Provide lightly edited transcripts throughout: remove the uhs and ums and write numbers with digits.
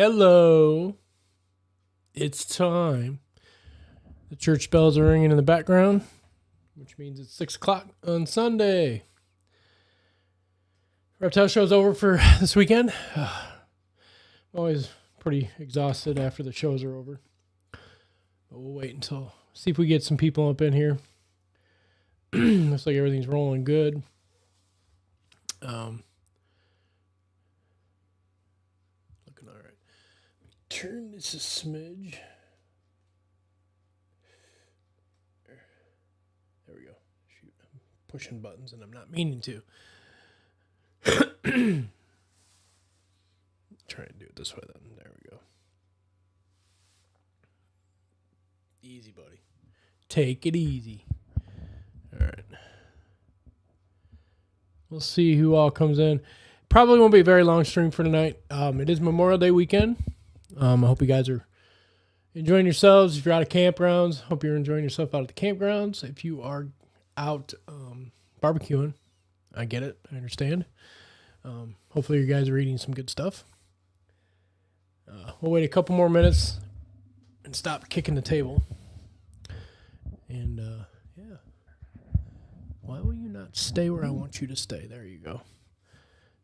Hello. It's time. The church bells are ringing in the background, which means it's 6 o'clock on Sunday. Reptile show's over for this weekend. I'm always pretty exhausted after the shows are over. But we'll wait until, see if we get some people up in here. Looks like everything's rolling good. Looking all right. Turn this a smidge. There we go. Shoot, I'm pushing buttons and I'm not meaning to. Try and do it this way then. There we go. Easy, buddy. Take it easy. All right. We'll see who all comes in. Probably won't be a very long stream for tonight. It is Memorial Day weekend. I hope you guys are enjoying yourselves. If you're out of campgrounds, hope you're enjoying yourself out at the campgrounds. If you are out barbecuing, I get it. I understand. Hopefully you guys are eating some good stuff. We'll wait a couple more minutes and stop kicking the table. And, yeah. Why will you not stay where I want you to stay? There you go.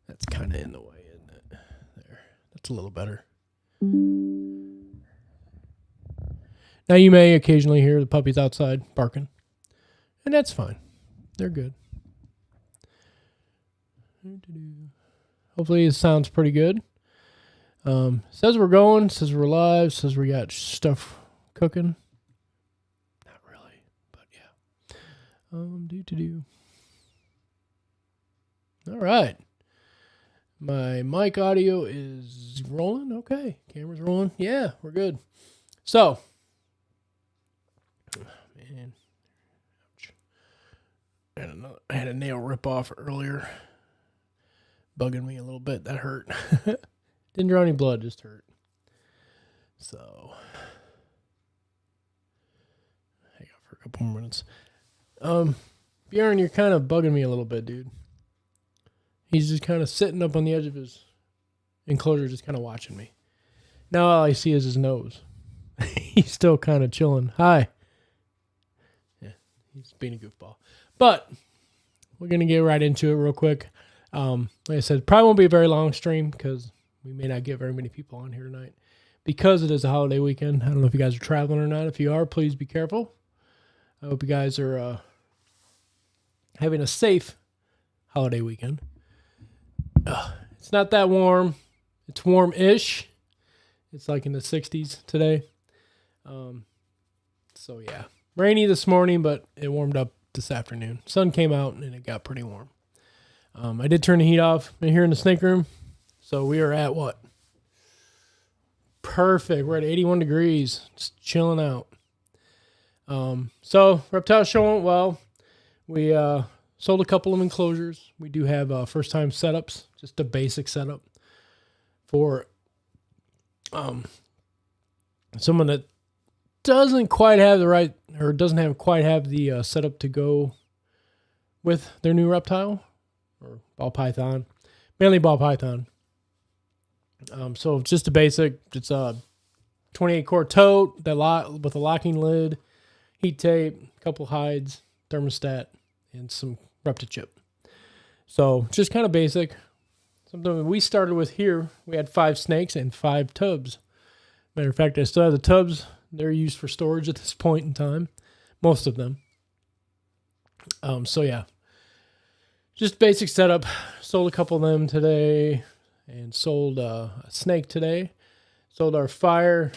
That's kind of in the way, isn't it? There. That's a little better. Now you may occasionally hear the puppies outside barking. And that's fine. They're good. Hopefully it sounds pretty good. Says we're going, says we're live, says we got stuff cooking. Not really, but yeah. All right. My mic audio is rolling. Okay. Camera's rolling. Yeah, we're good. So, man, ouch. I had a nail rip off earlier. Bugging me a little bit. That hurt. Didn't draw any blood, just hurt. So, hang on for a couple more minutes. Bjorn, you're kind of bugging me a little bit, dude. He's just kind of sitting up on the edge of his enclosure, just kind of watching me. Now all I see is his nose. He's still kind of chilling. Hi. Yeah, he's being a goofball. But we're going to get right into it real quick. Like I said, probably won't be a very long stream because we may not get very many people on here tonight because it is a holiday weekend. I don't know if you guys are traveling or not. If you are, please be careful. I hope you guys are having a safe holiday weekend. It's not that warm. It's warm-ish. It's like in the 60s today. So yeah, rainy this morning, but it warmed up this afternoon. Sun came out and it got pretty warm. I did turn the heat off here in the snake room. So we are at what? Perfect. We're at 81 degrees. Just chilling out. So reptile show went well. We sold a couple of enclosures. We do have first time setups, just a basic setup for someone that doesn't quite have the right, or doesn't quite have the setup to go with their new reptile or ball python, mainly ball python. So just a basic, it's a 28 cord tote with a locking lid, heat tape, a couple hides, thermostat, and some ReptiChip. So just kind of basic. Something we started with here, we had 5 snakes and 5 tubs. Matter of fact, I still have the tubs. They're used for storage at this point in time. Most of them. So yeah. Just basic setup. Sold a couple of them today. And sold a snake today. Sold our fire,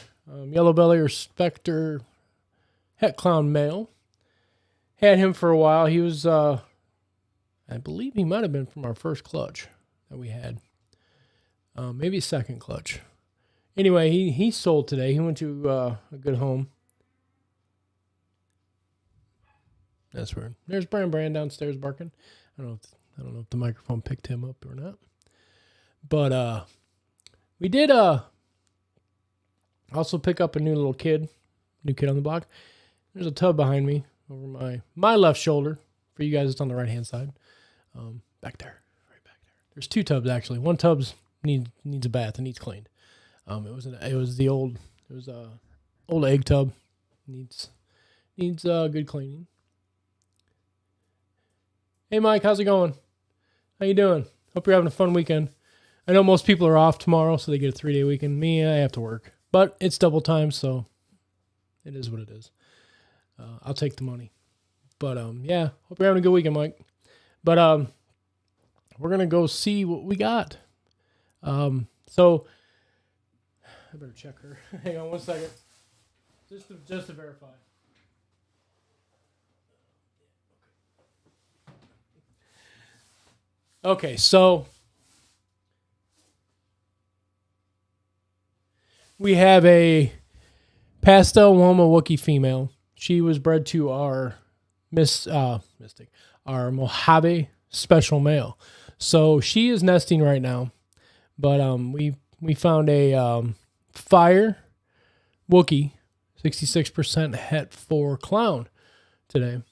yellow belly or specter het clown male. Had him for a while. He was, I believe he might have been from our first clutch that we had. Maybe second clutch. Anyway, he sold today. He went to a good home. That's weird. There's Bran downstairs barking. I don't know if the microphone picked him up or not. But we did also pick up a new kid on the block. There's a tub behind me over my left shoulder. For you guys, it's on the right hand side. Back there, right back there. There's 2 tubs actually. One tub's needs a bath and needs cleaned. It was the old. It was a old egg tub. Needs good cleaning. Hey Mike, how's it going? How you doing? Hope you're having a fun weekend. I know most people are off tomorrow, so they get a 3-day weekend. Me, I have to work, but it's double time, so it is what it is. I'll take the money. But yeah, hope you're having a good weekend, Mike. But we're gonna go see what we got. So I better check her. Hang on 1 second, just to verify. Okay, so we have a pastel Woma Wookiee female. She was bred to our our Mojave special male. So she is nesting right now, but we found a fire Wookiee, 66% het for clown today,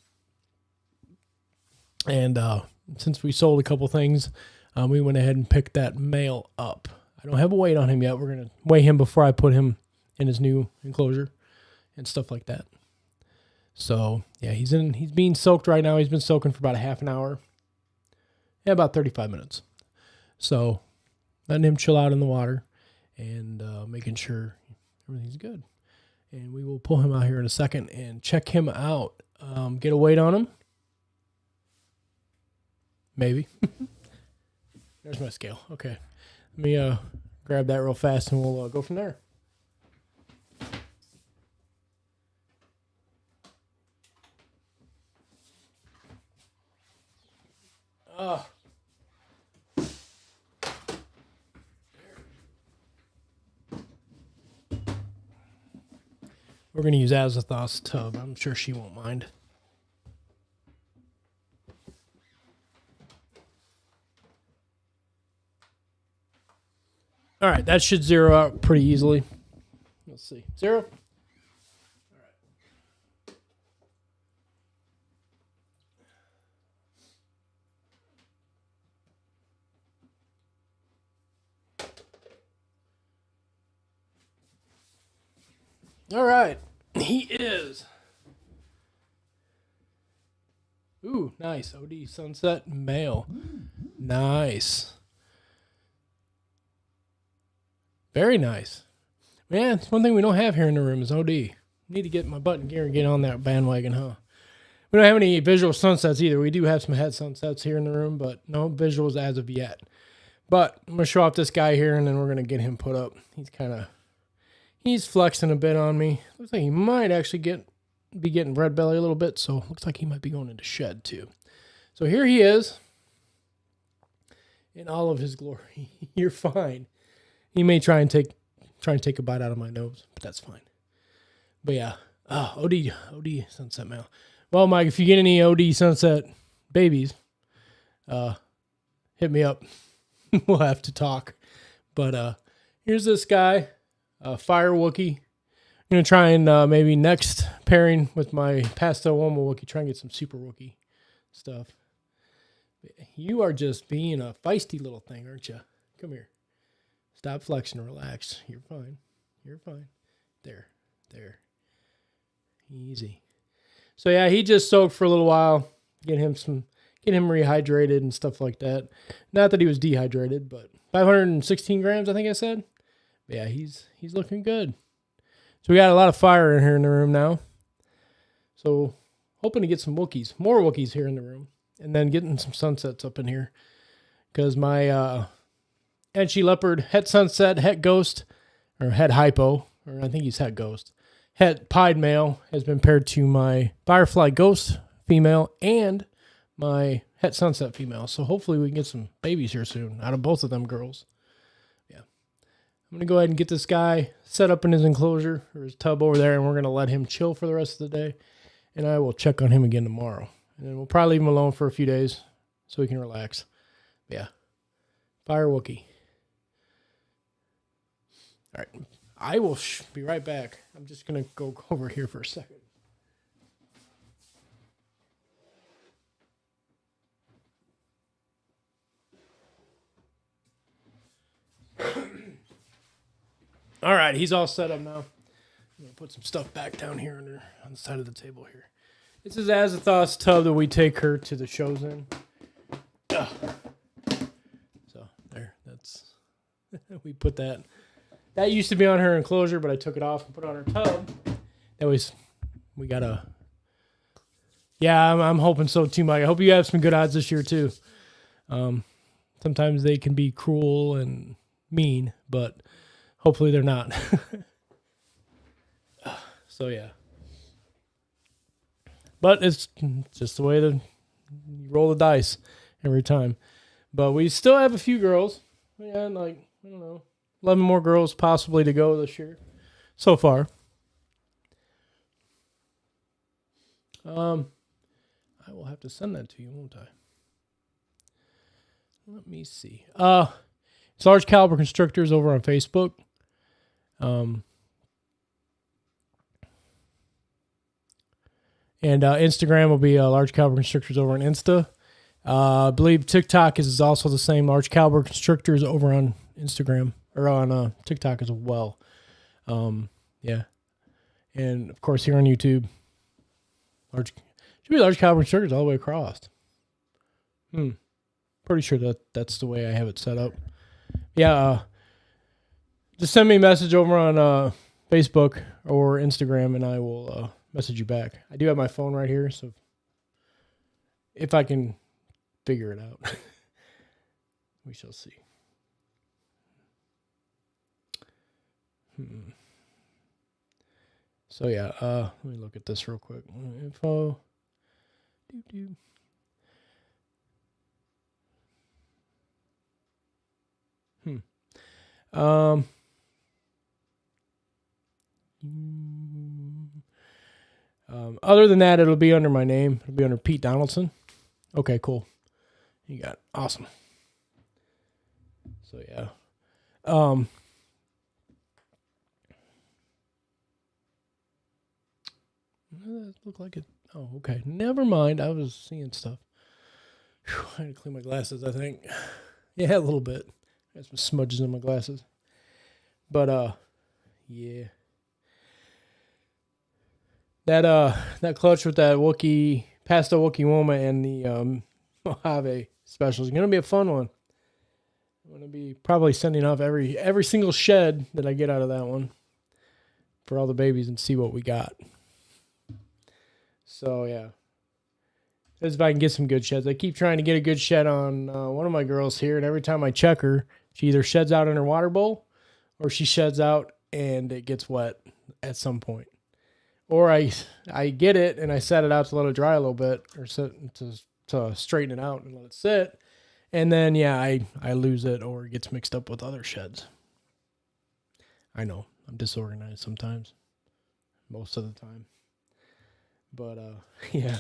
and since we sold a couple things, we went ahead and picked that male up. I don't have a weight on him yet. We're gonna weigh him before I put him in his new enclosure and stuff like that. So yeah, he's being soaked right now. He's been soaking for about a half an hour. Yeah, about 35 minutes. So letting him chill out in the water and making sure everything's good. And we will pull him out here in a second and check him out. Get a weight on him. Maybe. There's my scale. Okay. Let me grab that real fast and we'll go from there. We're going to use Azathoth's tub. I'm sure she won't mind. All right, that should zero out pretty easily. Let's see. Zero. All right. He is. Ooh, nice. OD Sunset male. Nice. Very nice. Man, it's one thing we don't have here in the room is OD. Need to get my butt in gear and get on that bandwagon, huh? We don't have any visual sunsets either. We do have some head sunsets here in the room, but no visuals as of yet. But I'm going to show off this guy here, and then we're going to get him put up. He's flexing a bit on me. Looks like he might actually be getting red belly a little bit, so looks like he might be going into shed too. So here he is in all of his glory. You're fine. He may try and take a bite out of my nose, but that's fine. But yeah, OD Sunset male. Well, Mike, if you get any OD Sunset babies, hit me up. We'll have to talk. But here's this guy, Fire Wookiee. I'm going to try and maybe next pairing with my Pastel Woma Wookiee, try and get some Super Wookiee stuff. You are just being a feisty little thing, aren't you? Come here. Stop flexing. Relax. You're fine. You're fine. There. Easy. So yeah, he just soaked for a little while. Get him rehydrated and stuff like that. Not that he was dehydrated, but 516 grams, I think I said. But yeah, he's looking good. So we got a lot of fire in here in the room now. So hoping to get some Wookiees, more Wookiees here in the room, and then getting some sunsets up in here. Because my Edgy Leopard Het Sunset, Het Ghost, or Het Hypo, or I think he's Het Ghost, Het Pied male has been paired to my Firefly Ghost female and my Het Sunset female. So hopefully we can get some babies here soon out of both of them girls. Yeah. I'm going to go ahead and get this guy set up in his enclosure or his tub over there, and we're going to let him chill for the rest of the day. And I will check on him again tomorrow. And then we'll probably leave him alone for a few days so he can relax. Yeah. Fire Wookiee. All right. I will be right back. I'm just going to go over here for a second. All right, he's all set up now. I'm gonna put some stuff back down here on the side of the table here. This is Azathoth's tub that we take her to the shows in. Ugh. So there, that's we put that. That used to be on her enclosure, but I took it off and put it on her tub. That was we got a. Yeah, I'm hoping so too, Mike. I hope you have some good odds this year too. Sometimes they can be cruel and mean, but hopefully they're not. So yeah. But it's just the way you roll the dice every time. But we still have a few girls. We had I don't know, 11 more girls possibly to go this year so far. I will have to send that to you, won't I? Let me see. It's Large Caliber Constrictors over on Facebook. And Instagram will be Large Caliber Constrictors over on Insta. I believe TikTok is also the same. Large Caliber Constrictors over on Instagram or on TikTok as well. Yeah, and of course here on YouTube, should be Large Caliber Constrictors all the way across. Pretty sure that's the way I have it set up. Yeah, just send me a message over on Facebook or Instagram, and I will message you back. I do have my phone right here, so if I can figure it out, we shall see. So yeah, let me look at this real quick. Info. Other than that, it'll be under my name. It'll be under Pete Donaldson. Okay, cool. You got it. Awesome. So yeah. That looked like it. Oh, okay. Never mind. I was seeing stuff. Whew, I had to clean my glasses, I think. Yeah, a little bit. I had some smudges in my glasses. But yeah. That clutch with that Wookiee, Pastel Wookiee Woma and the Mojave special is gonna be a fun one. I'm gonna be probably sending off every single shed that I get out of that one for all the babies and see what we got. So yeah, as if I can get some good sheds. I keep trying to get a good shed on one of my girls here, and every time I check her, she either sheds out in her water bowl, or she sheds out and it gets wet at some point. Or I get it and I set it out to let it dry a little bit, or to straighten it out and let it sit, and then yeah, I lose it or it gets mixed up with other sheds. I know I'm disorganized sometimes, most of the time. But yeah,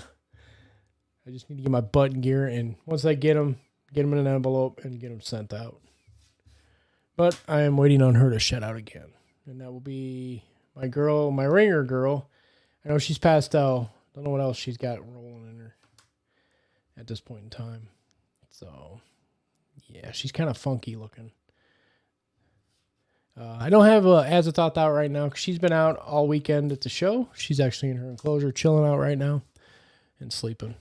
I just need to get my butt in gear, and once I get them in an envelope and get them sent out. But I am waiting on her to shed out again, and that will be my ringer girl. I know she's pastel. Don't know what else she's got rolling in her at this point in time. So yeah, she's kind of funky looking. I don't have Azathoth out right now because she's been out all weekend at the show. She's actually in her enclosure chilling out right now and sleeping.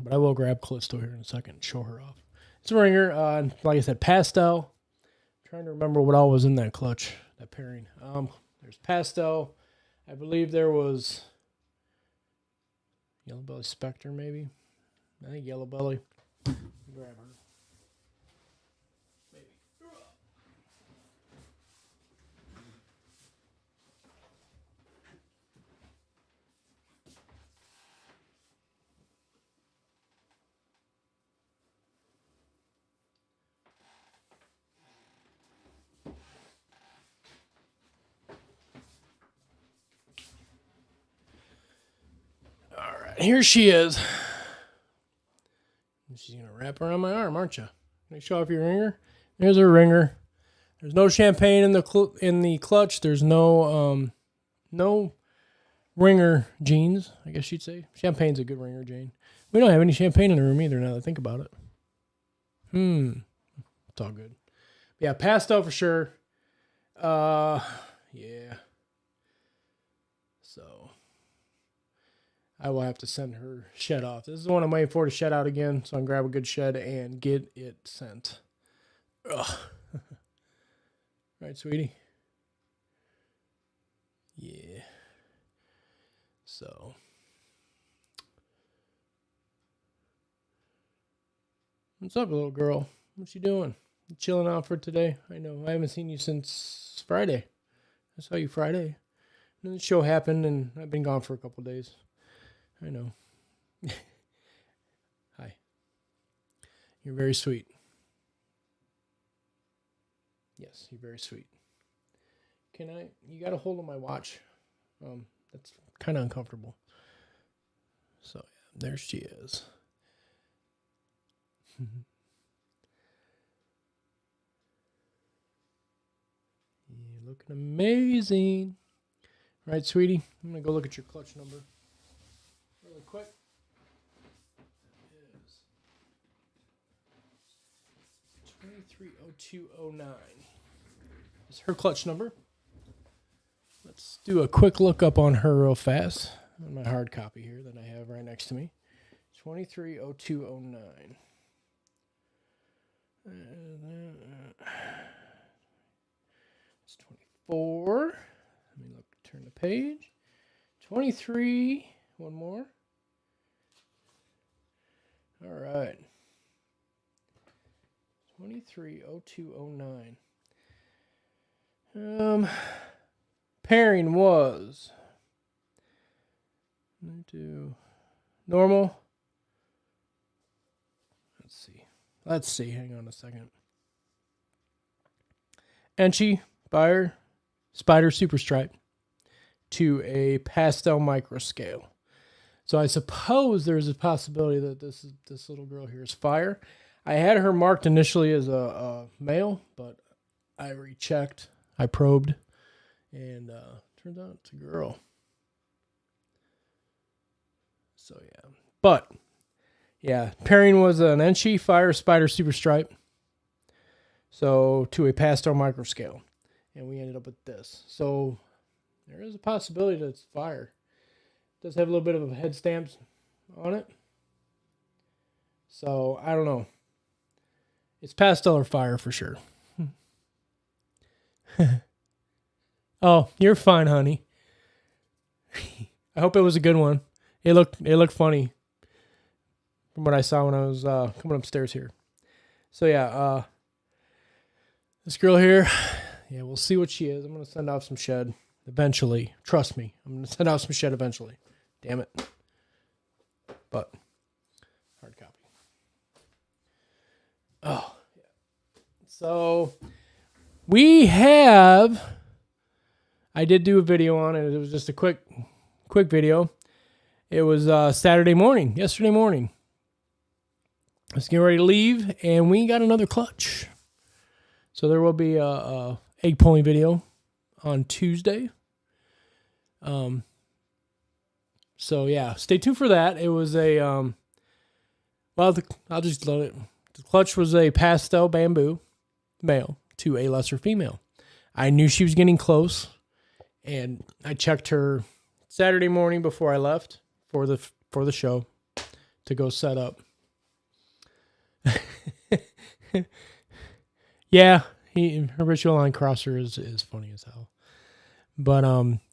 But I will grab Callisto here in a second and show her off. It's a ringer. Like I said, pastel. I'm trying to remember what all was in that clutch, that pairing. There's pastel. I believe there was Yellow Belly Spectre, maybe. I think Yellow Belly. Grab her. Here she is. She's going to wrap around my arm, aren't you? Can I show off your ringer? There's her ringer. There's no champagne in the clutch. There's no ringer jeans, I guess you'd say. Champagne's a good ringer, Jane. We don't have any champagne in the room either now that I think about it. It's all good. Yeah, pastel for sure. Yeah. So I will have to send her shed off. This is the one I'm waiting for to shed out again, so I can grab a good shed and get it sent. Ugh. Right, sweetie? Yeah. So. What's up, little girl? What you doing? You chilling out for today? I know. I haven't seen you since Friday. I saw you Friday. And then the show happened, and I've been gone for a couple days. I know. Hi. You're very sweet. Yes, you're very sweet. You got a hold of my watch. That's kind of uncomfortable. So, yeah, there she is. You're looking amazing. Right, sweetie? I'm going to go look at your clutch number really quick. It is 230209. It's her clutch number. Let's do a quick look up on her real fast on my hard copy here that I have right next to me. 230209. It's 24. Let me look. Turn the page. 23. One more. All right. 230209. Pairing was normal. Let's see. Hang on a second. Enchi Bayer Spider Super Stripe to a pastel micro scale. So I suppose there's a possibility that this little girl here is fire. I had her marked initially as a male, but I rechecked. I probed, and turns out it's a girl. So yeah, but yeah, pairing was an Enchi Fire Spider Super Stripe. So to a pastel micro scale, and we ended up with this. So there is a possibility that it's fire. It does have a little bit of a head stamps on it. So I don't know. It's pastel or fire for sure. Oh, you're fine, honey. I hope it was a good one. It looked funny from what I saw when I was coming upstairs here. So yeah, this girl here, yeah, we'll see what she is. I'm gonna send off some shed eventually. Trust me, I'm gonna send out some shed eventually. Damn it. But hard copy. Oh, yeah. So I did do a video on it. It was just a quick video. It was yesterday morning. I was getting ready to leave, and we got another clutch. So there will be a egg pulling video on Tuesday. So yeah, stay tuned for that. It was I'll just let it. The clutch was a pastel bamboo male to a lesser female. I knew she was getting close, and I checked her Saturday morning before I left for the show to go set up. Yeah, her ritual line crosser is funny as hell. But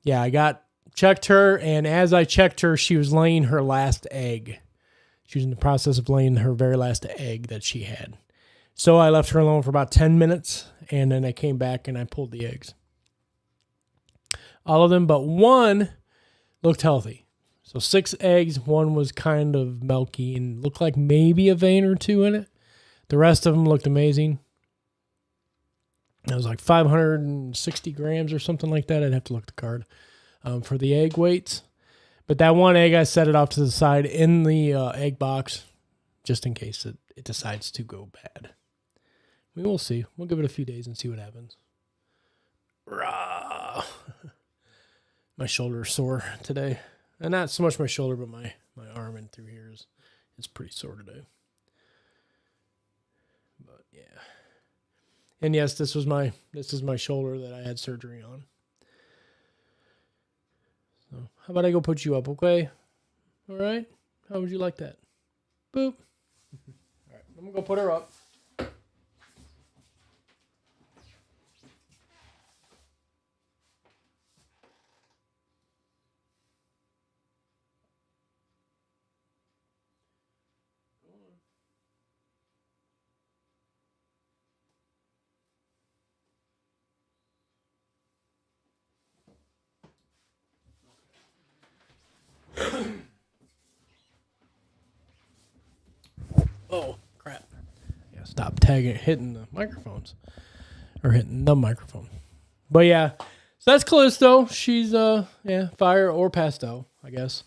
yeah, I checked her, and as I checked her, she was laying her last egg. She was in the process of laying her very last egg that she had. So I left her alone for about 10 minutes, and then I came back and I pulled the eggs. All of them but one looked healthy. So 6 eggs, one was kind of milky and looked like maybe a vein or two in it. The rest of them looked amazing. It was like 560 grams or something like that. I'd have to look at the card for the egg weights. But that one egg, I set it off to the side in the egg box just in case it decides to go bad. We will see. We'll give it a few days and see what happens. Rah! My shoulder's sore today. And not so much my shoulder, but my arm and through here is pretty sore today. But yeah. And yes, this is my shoulder that I had surgery on. So how about I go put you up, okay? All right. How would you like that? Boop. All right. I'm gonna go put her up. Oh, crap. Yeah, stop hitting the microphones. Or hitting the microphone. But yeah, so that's Callisto. She's, fire or pastel, I guess.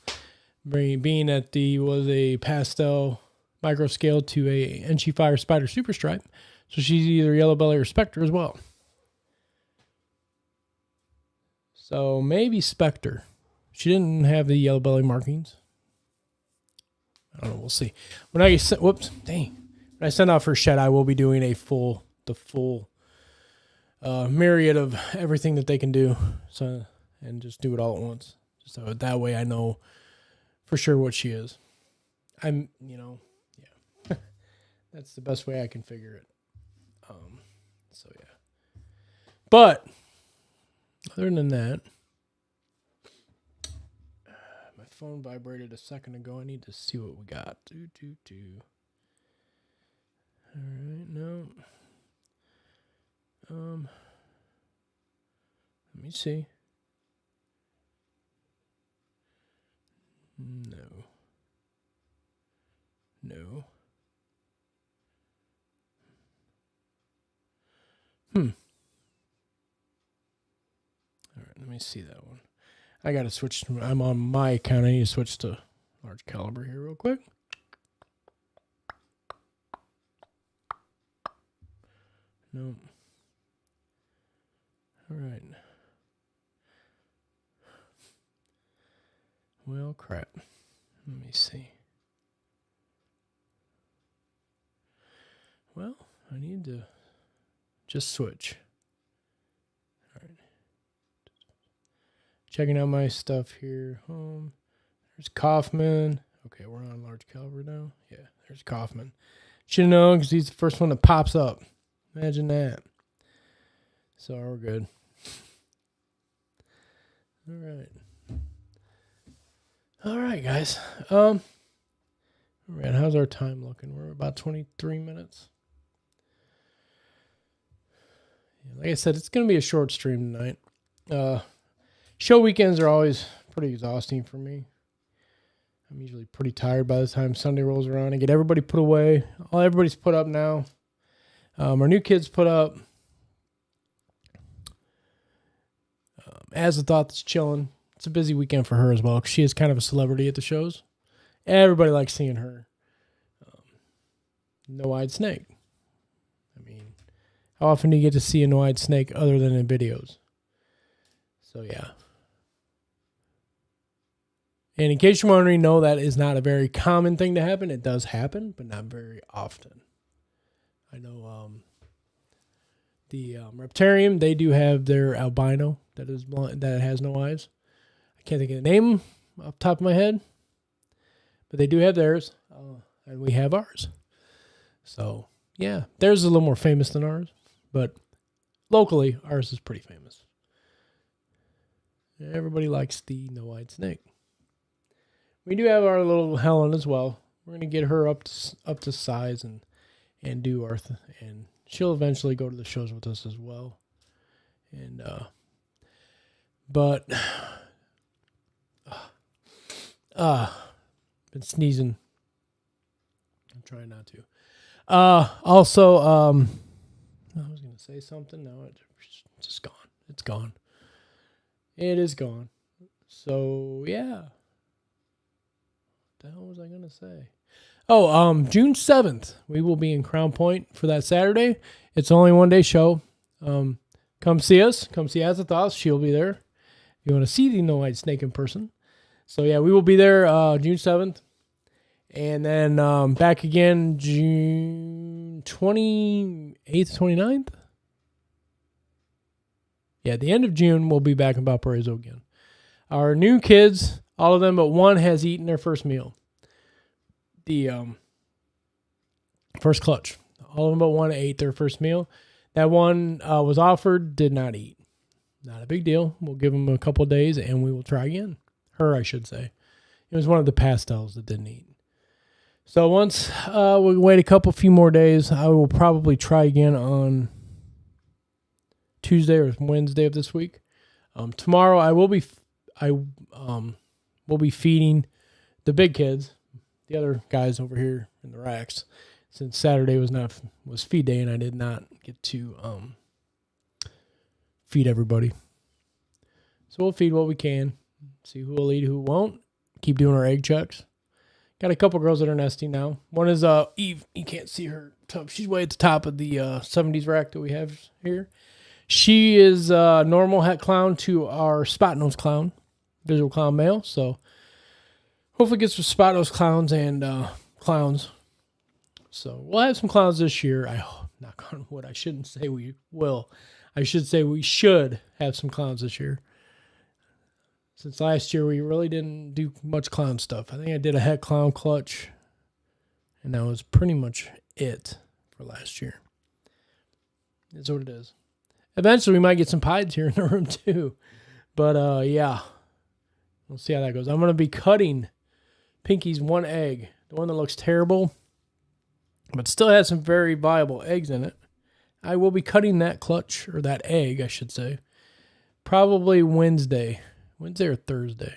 Being that was a pastel micro scale to a Enchi Fire Spider Super Stripe. So she's either Yellow Belly or Spectre as well. So maybe Spectre. She didn't have the Yellow Belly markings. I don't know. We'll see. When I send off her shed, I will be doing the full myriad of everything that they can do. So, and just do it all at once. So that way I know for sure what she is. That's the best way I can figure it. So yeah. But other than that, my phone vibrated a second ago. I need to see what we got. All right, no. Let me see. No. All right, let me see that one. I got to switch. I'm on my account. I need to switch to large caliber here real quick. No. All right. Well, crap. Let me see. Well, I need to just switch. All right. Checking out my stuff here. Home. There's Kaufman. Okay, we're on large caliber now. Yeah, there's Kaufman. Should know because he's the first one that pops up. Imagine that. So we're good. All right, guys. Man, how's our time looking? We're about 23 minutes. Like I said, it's going to be a short stream tonight. Show weekends are always pretty exhausting for me. I'm usually pretty tired by the time Sunday rolls around. I get everybody put away. Everybody's put up now. Our new kid's put up. As a thought that's chilling. It's a busy weekend for her as well because she is kind of a celebrity at the shows. Everybody likes seeing her. No-eyed snake. I mean, how often do you get to see a no-eyed snake other than in videos? So, yeah. And in case you're wondering, no, that is not a very common thing to happen. It does happen, but not very often. I know the Reptarium, they do have their albino that is blind, that has no eyes. I can't think of the name off the top of my head, but they do have theirs, and we have ours. So, yeah, theirs is a little more famous than ours, but locally, ours is pretty famous. Everybody likes the no-eyed snake. We do have our little Helen as well. We're going to get her up to size and do our and she'll eventually go to the shows with us as well. And been sneezing. I'm trying not to. Also, I was going to say something. No, it's just gone. It's gone. It is gone. So, yeah. What the hell was I going to say? Oh, June 7th, we will be in Crown Point for that Saturday. It's only a one-day show. Come see us. Come see Azathoth. She'll be there. If you want to see the no-eyed snake in person. So, yeah, we will be there June 7th. And then back again June 28th, 29th. Yeah, at the end of June, we'll be back in Valparaiso again. Our new kids, all of them but one, has eaten their first meal. The first clutch. All of them but one ate their first meal. That one was offered, did not eat. Not a big deal. We'll give them a couple of days and we will try again. Her, I should say. It was one of the pastels that didn't eat. So once we wait a few more days, I will probably try again on Tuesday or Wednesday of this week. Tomorrow I will be feeding the big kids, the other guys over here in the racks, since Saturday was feed day and I did not get to feed everybody. So we'll feed what we can, see who will eat, who won't. Keep doing our egg checks. Got a couple girls that are nesting now. One is Eve. You can't see her. She's way at the top of the 70s rack that we have here. She is normal het clown to our spot nose clown, visual clown male. So hopefully get some spot nose clowns and clowns. So we'll have some clowns this year. Knock on wood. I shouldn't say we will. I should say we should have some clowns this year. Since last year, we really didn't do much clown stuff. I think I did a het clown clutch, and that was pretty much it for last year. That's what it is. Eventually, we might get some pieds here in the room, too. But, yeah. We'll see how that goes. I'm going to be cutting Pinky's one egg, the one that looks terrible, but still has some very viable eggs in it. I will be cutting that clutch, or that egg, I should say, probably Wednesday or Thursday.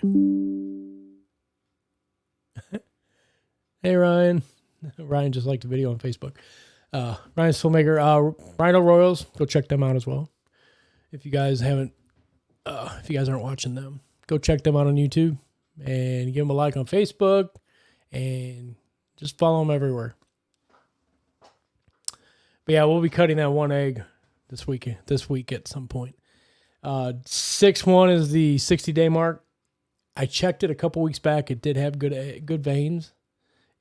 Hey, Ryan. Ryan just liked the video on Facebook. Ryan's filmmaker. Rhino Royals. Go check them out as well. If you guys aren't watching them, go check them out on YouTube and give them a like on Facebook and just follow them everywhere. But yeah, we'll be cutting that one egg this week at some point. 6-1 is the 60-day mark. I checked it a couple weeks back. It did have good veins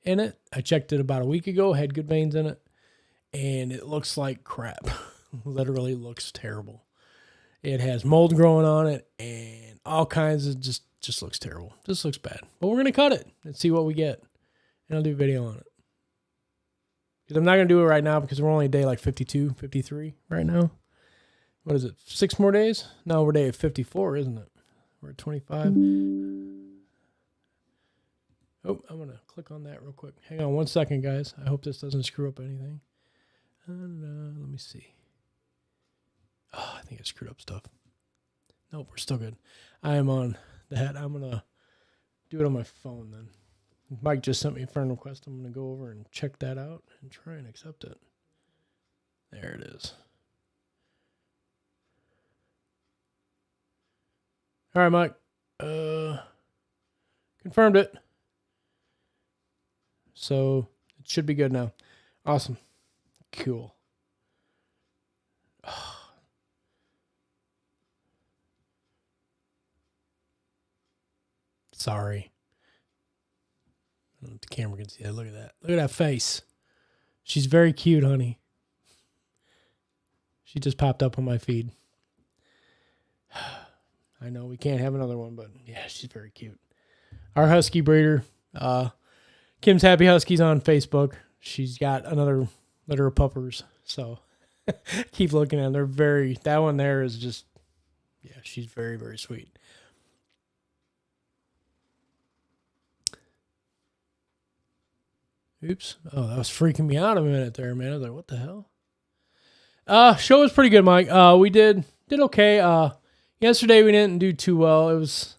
in it. I checked it about a week ago. Had good veins in it. And it looks like crap. Literally looks terrible. It has mold growing on it and all kinds of just looks terrible. Just looks bad. But we're going to cut it and see what we get. And I'll do a video on it. Because I'm not going to do it right now because we're only day like 52, 53 right now. What is it? 6 more days? No, we're day at 54, isn't it? We're at 25. Oh, I'm going to click on that real quick. Hang on 1 second, guys. I hope this doesn't screw up anything. Let me see. Oh, I think I screwed up stuff. Nope, we're still good. I am on that. I'm going to do it on my phone then. Mike just sent me a friend request. I'm going to go over and check that out and try and accept it. There it is. All right, Mike. Confirmed it. So it should be good now. Awesome. Cool. Oh. Sorry. I don't know if the camera can see that. Look at that. Look at that face. She's very cute, honey. She just popped up on my feed. I know we can't have another one, but yeah, she's very cute. Our husky breeder, Kim's Happy Huskies on Facebook. She's got another litter of puppers, so keep looking at them. That one there is just, yeah, she's very, very sweet. Oops. Oh, that was freaking me out a minute there, man. I was like, what the hell? Show was pretty good, Mike. We did okay. Yesterday we didn't do too well. It was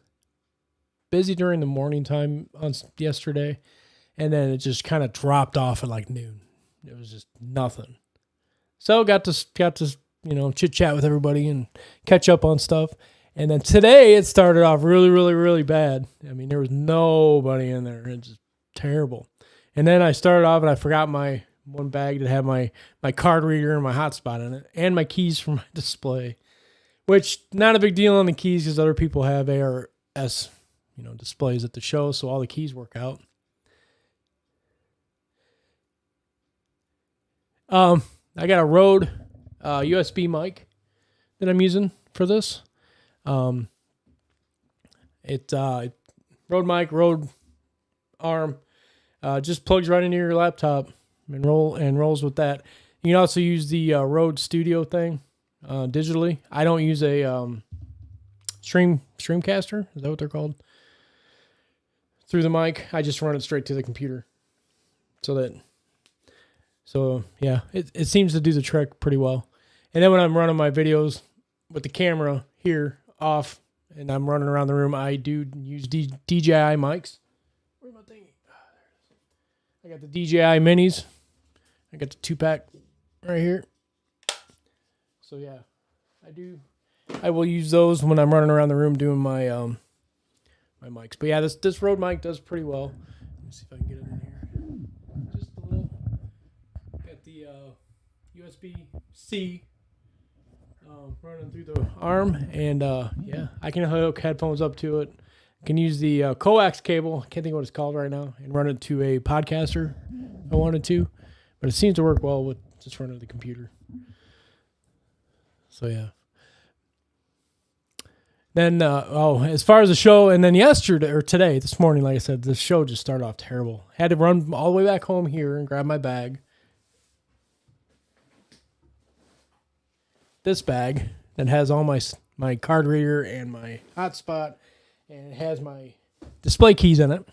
busy during the morning time on yesterday, and then it just kind of dropped off at like noon. It was just nothing. So got to chit chat with everybody and catch up on stuff. And then today it started off really, really, really bad. I mean, there was nobody in there. It's just terrible. And then I started off and I forgot my one bag that had my card reader and my hotspot in it and my keys for my display. Which, not a big deal on the keys because other people have ARS, displays at the show, so all the keys work out. I got a Rode USB mic that I'm using for this. It Rode mic, Rode arm, just plugs right into your laptop and rolls with that. You can also use the Rode Studio thing digitally. I don't use a Streamcaster. Is that what they're called? Through the mic, I just run it straight to the computer. So yeah, it seems to do the trick pretty well. And then when I'm running my videos with the camera here off and I'm running around the room, I do use DJI mics. Where's my thing? I got the DJI minis. I got the 2-pack right here. So yeah, I will use those when I'm running around the room doing my my mics. But yeah, this Rode mic does pretty well. Let me see if I can get it in here. Just a little. Got the USB-C running through the arm, and yeah, I can hook headphones up to it. I can use the coax cable. I can't think of what it's called right now, and run it to a podcaster if I wanted to. But it seems to work well with just running the computer. So yeah. Then, as far as the show, and then this morning, like I said, the show just started off terrible. Had to run all the way back home here and grab my bag. This bag that has all my card reader and my hotspot, and it has my display keys in it.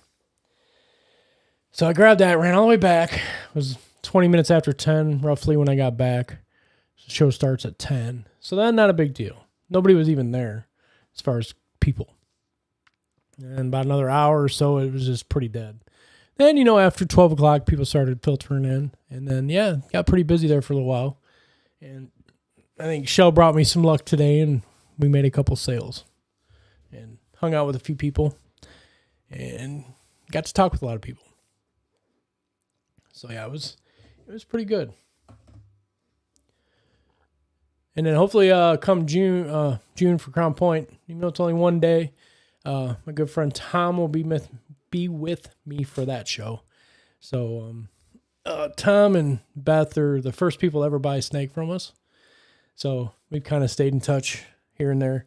So I grabbed that, ran all the way back. It was 20 minutes after 10, roughly, when I got back. The show starts at 10. So then, not a big deal. Nobody was even there as far as people. And about another hour or so, it was just pretty dead. Then, after 12 o'clock, people started filtering in. And then, yeah, got pretty busy there for a little while. And I think Shell brought me some luck today, and we made a couple sales. And hung out with a few people. And got to talk with a lot of people. So, yeah, it was pretty good. And then hopefully come June for Crown Point, even though it's only one day, my good friend Tom will be with me for that show. So Tom and Beth are the first people to ever buy a snake from us. So we've kind of stayed in touch here and there.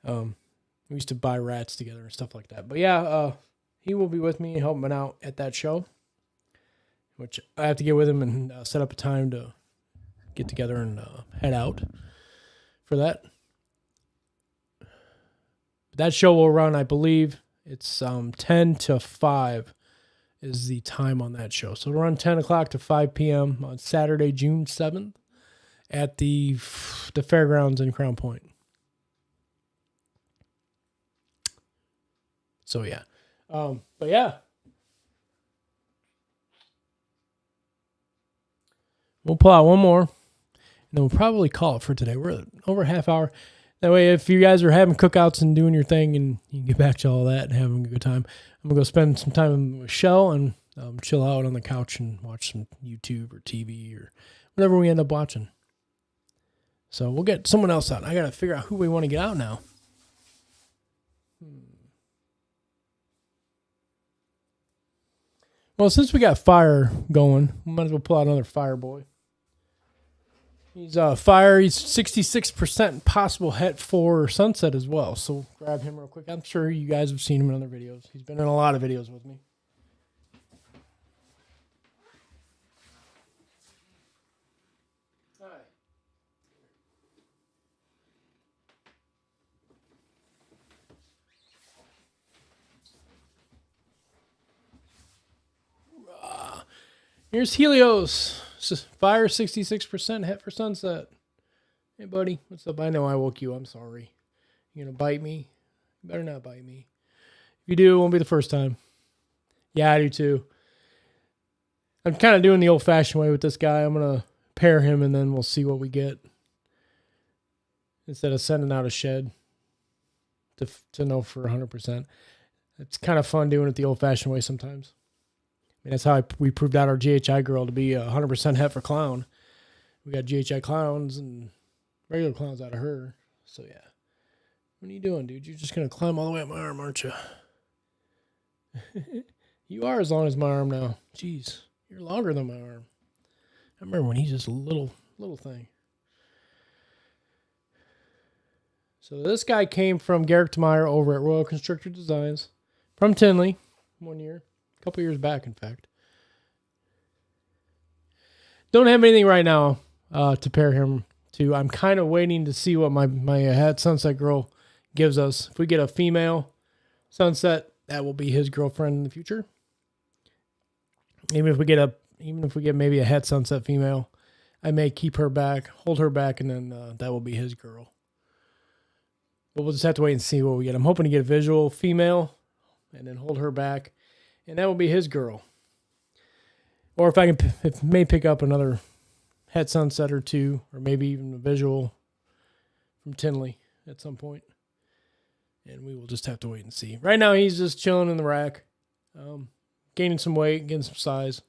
We used to buy rats together and stuff like that. But yeah, he will be with me and helping out at that show, which I have to get with him and set up a time to get together and head out for that. That show will run, I believe, it's 10 to 5 is the time on that show. So it'll run 10 o'clock to 5 p.m. on Saturday, June 7th at the fairgrounds in Crown Point. So yeah. But yeah. We'll pull out one more. And then we'll probably call it for today. We're at over a half hour. That way, if you guys are having cookouts and doing your thing and you can get back to all that and having a good time, I'm going to go spend some time with Shell and chill out on the couch and watch some YouTube or TV or whatever we end up watching. So we'll get someone else out. I got to figure out who we want to get out now. Well, since we got fire going, we might as well pull out another fire boy. He's fire. He's 66% possible het for sunset as well. So grab him real quick. I'm sure you guys have seen him in other videos. He's been in a lot of videos with me. Hi. Here's Helios. Fire 66% het for sunset. Hey, buddy. What's up? I know I woke you. I'm sorry. You gonna bite me? You better not bite me. If you do, it won't be the first time. Yeah, I do too. I'm kind of doing the old-fashioned way with this guy. I'm going to pair him, and then we'll see what we get. Instead of sending out a shed to know for 100%. It's kind of fun doing it the old-fashioned way sometimes. I mean, that's how we proved out our GHI girl to be 100% het for clown. We got GHI clowns and regular clowns out of her. So, yeah. What are you doing, dude? You're just going to climb all the way up my arm, aren't you? You are as long as my arm now. Jeez, you're longer than my arm. I remember when he's just a little thing. So this guy came from Garrick Meyer over at Royal Constrictor Designs from Tinley 1 year, a couple years back, in fact. Don't have anything right now to pair him to. I'm kind of waiting to see what my hat sunset girl gives us. If we get a female sunset, that will be his girlfriend in the future. Even if we get maybe a het sunset female, I may keep her back, hold her back, and then that will be his girl. But we'll just have to wait and see what we get. I'm hoping to get a visual female and then hold her back, and that will be his girl. Or if I may pick up another het sunset or two, or maybe even a visual from Tinley at some point. And we will just have to wait and see. Right now, he's just chilling in the rack, gaining some weight, getting some size.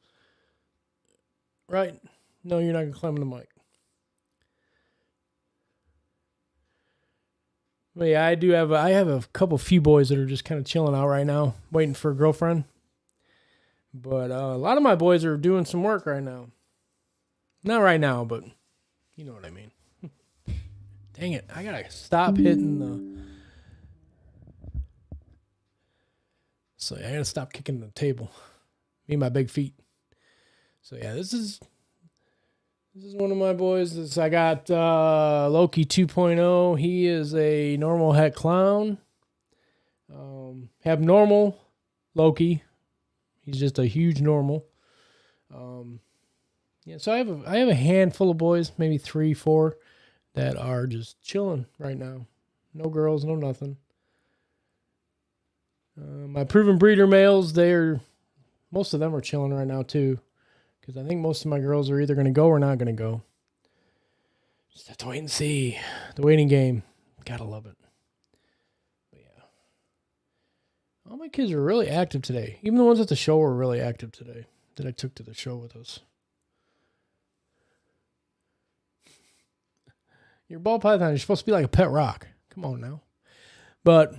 Right? No, you're not going to climb on the mic. But yeah, I have a few boys that are just kind of chilling out right now, waiting for a girlfriend. But a lot of my boys are doing some work right now. Not right now, but you know what I mean. Dang it, I got to stop hitting the... So I got to stop kicking the table. Me and my big feet. So yeah, this is one of my boys. I got Loki 2.0. He is a normal het clown. Have normal Loki. He's just a huge normal. Yeah, so I have a handful of boys, maybe 3, 4, that are just chilling right now. No girls, no nothing. My proven breeder males, most of them are chilling right now too, because I think most of my girls are either going to go or not going to go. Just have to wait and see. The waiting game, gotta love it. But yeah, all my kids are really active today. Even the ones at the show were really active today that I took to the show with us. Your ball python, you're supposed to be like a pet rock. Come on now. But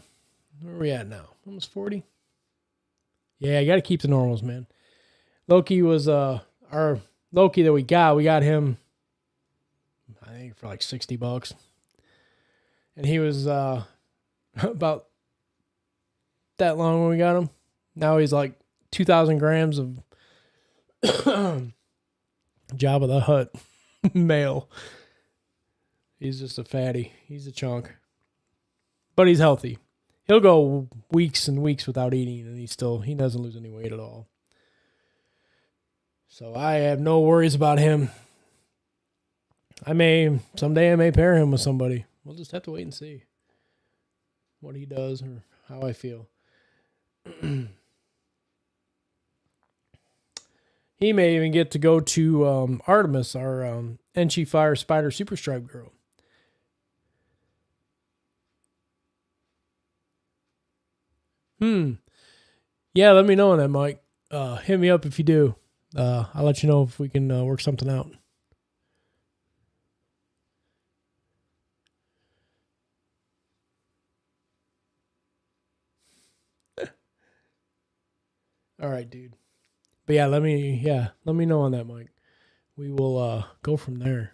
where are we at now? Almost 40? Yeah, you got to keep the normals, man. Loki was our Loki that we got him, I think, for like $60. And he was about that long when we got him. Now he's like 2,000 grams of Jabba the Hutt male. He's just a fatty. He's a chunk. But he's healthy. He'll go weeks and weeks without eating, and he doesn't lose any weight at all. So I have no worries about him. Someday I may pair him with somebody. We'll just have to wait and see what he does or how I feel. He may even get to go to Artemis, our Enchi Fire Spider Super Stripe girl. Yeah, let me know on that, Mike. Hit me up if you do. I'll let you know if we can work something out. All right, dude. But yeah, let me know on that, Mike. We will go from there.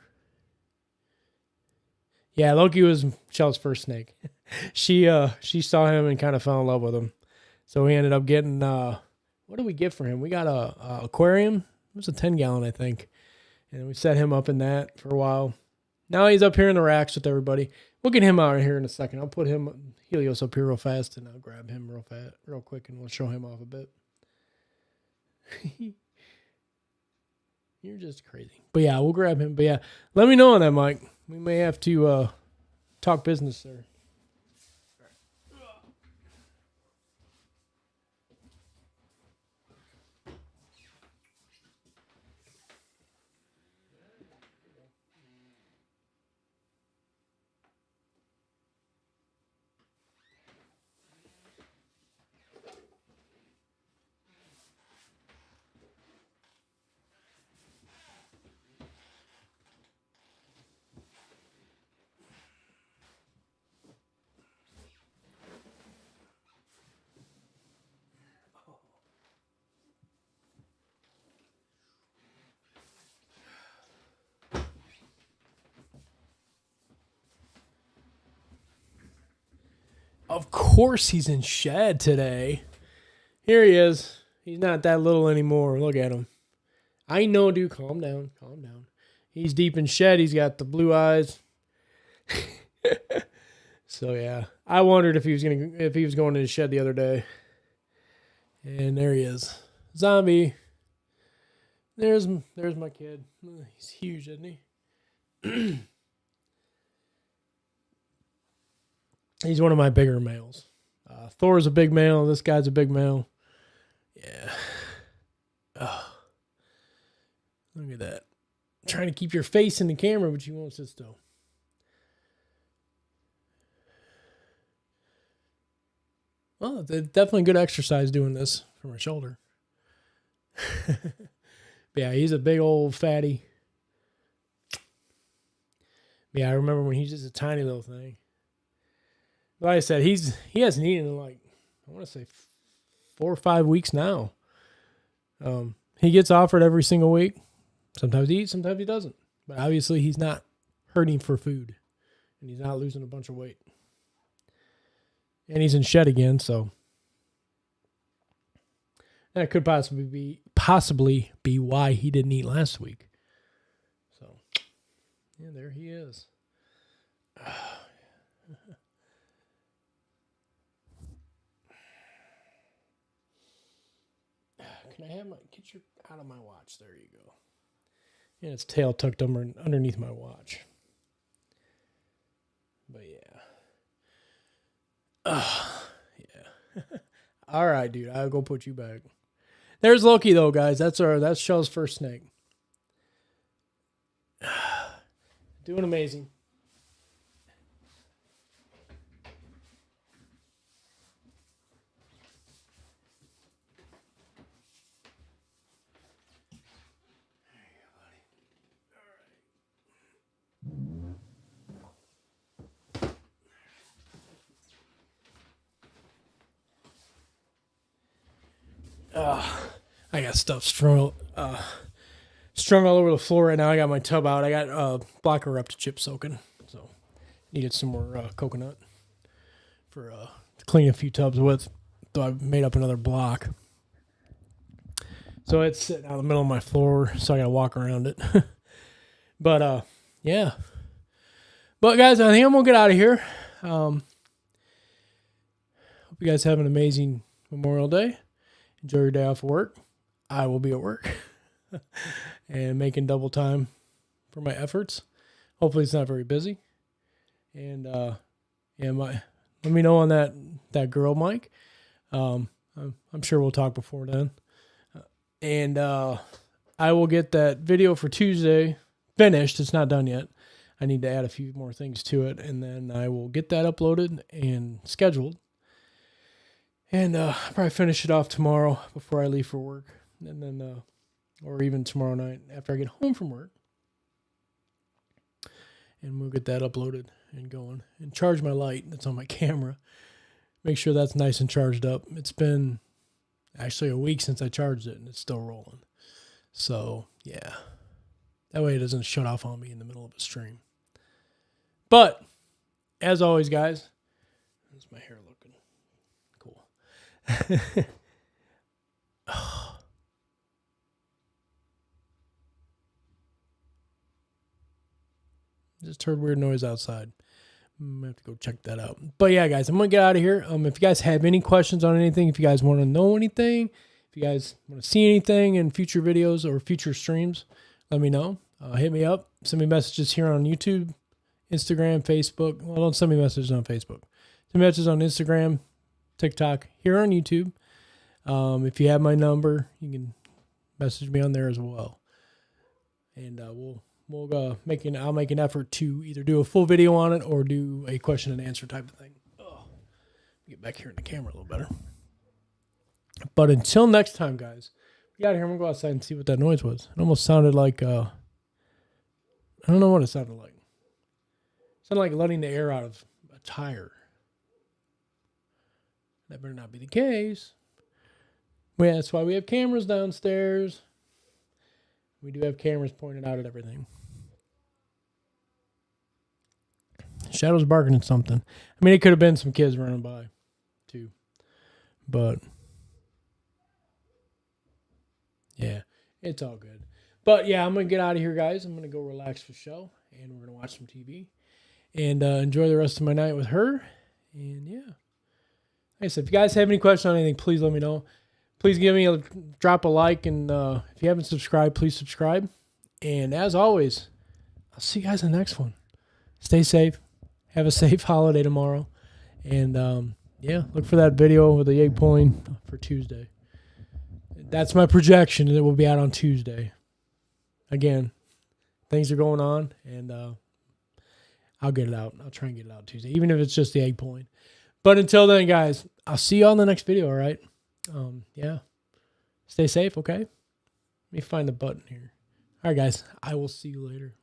Yeah, Loki was Michelle's first snake. She saw him and kind of fell in love with him. So we ended up getting what did we get for him? We got a aquarium. It was a 10-gallon, I think. And we set him up in that for a while. Now he's up here in the racks with everybody. We'll get him out here in a second. I'll put Helios up here real fast, and I'll grab him real quick, and we'll show him off a bit. You're just crazy. But yeah, we'll grab him. But yeah, let me know on that, Mike. We may have to talk business there. Of course he's in shed today. Here he is. He's not that little anymore. Look at him. I know, dude. Calm down. Calm down. He's deep in shed. He's got the blue eyes. So yeah, I wondered if he was going to the shed the other day. And there he is, zombie. There's my kid. He's huge, isn't he? He's one of my bigger males. Thor's a big male. This guy's a big male. Yeah. Oh, look at that. I'm trying to keep your face in the camera, but you won't sit still. Well, it's definitely good exercise doing this for my shoulder. But yeah, he's a big old fatty. Yeah, I remember when he's just a tiny little thing. Like I said, he hasn't eaten in like, I want to say 4 or 5 weeks now. He gets offered every single week. Sometimes he eats, sometimes he doesn't. But obviously he's not hurting for food. And he's not losing a bunch of weight. And he's in shed again, so that could possibly be why he didn't eat last week. So, yeah, there he is. Can I have get your out of my watch? There you go. And its tail tucked underneath my watch. But yeah. Yeah. All right, dude. I'll go put you back. There's Loki, though, guys. That's Shell's first snake. Doing amazing. I got stuff strung all over the floor right now. I got my tub out. I got a block of Reptile chip soaking, so needed some more coconut for to clean a few tubs with. So I made up another block. So it's sitting out in the middle of my floor, so I got to walk around it. But yeah. But guys, I think I'm gonna get out of here. Hope you guys have an amazing Memorial Day. Enjoy your day off of work. I will be at work and making double time for my efforts. Hopefully it's not very busy. And yeah, let me know on that girl, Mike. I'm sure we'll talk before then. And I will get that video for Tuesday finished. It's not done yet. I need to add a few more things to it, and then I will get that uploaded and scheduled. And I'll probably finish it off tomorrow before I leave for work. And then, or even tomorrow night after I get home from work. And we'll get that uploaded and going. And charge my light that's on my camera. Make sure that's nice and charged up. It's been actually a week since I charged it, and it's still rolling. So, yeah. That way it doesn't shut off on me in the middle of a stream. But, as always, guys, how's my hair looking? Cool. Just heard weird noise outside. I'm going to have to go check that out. But yeah, guys, I'm going to get out of here. If you guys have any questions on anything, if you guys want to know anything, if you guys want to see anything in future videos or future streams, let me know. Hit me up. Send me messages here on YouTube, Instagram, Facebook. Well, don't send me messages on Facebook. Send me messages on Instagram, TikTok, here on YouTube. If you have my number, you can message me on there as well. And I'll make an effort to either do a full video on it or do a question and answer type of thing. Get back here in the camera a little better. But until next time, guys, we got here. I'm gonna go outside and see what that noise was. It almost sounded like I don't know what it sounded like. It sounded like letting the air out of a tire. That better not be the case. Well, that's why we have cameras downstairs. We do have cameras pointed out at everything. Shadow's barking at something. I mean, it could have been some kids running by, too. But, yeah, it's all good. But, yeah, I'm going to get out of here, guys. I'm going to go relax for the show, and we're going to watch some TV. And enjoy the rest of my night with her. And, yeah. Like I said, if you guys have any questions on anything, please let me know. Please drop a like. And if you haven't subscribed, please subscribe. And as always, I'll see you guys in the next one. Stay safe. Have a safe holiday tomorrow. And, yeah, look for that video with the egg pulling for Tuesday. That's my projection, and it will be out on Tuesday. Again, things are going on, and I'll get it out. I'll try and get it out Tuesday, even if it's just the egg pulling. But until then, guys, I'll see you on the next video, all right? Yeah. Stay safe, okay? Let me find the button here. All right, guys, I will see you later.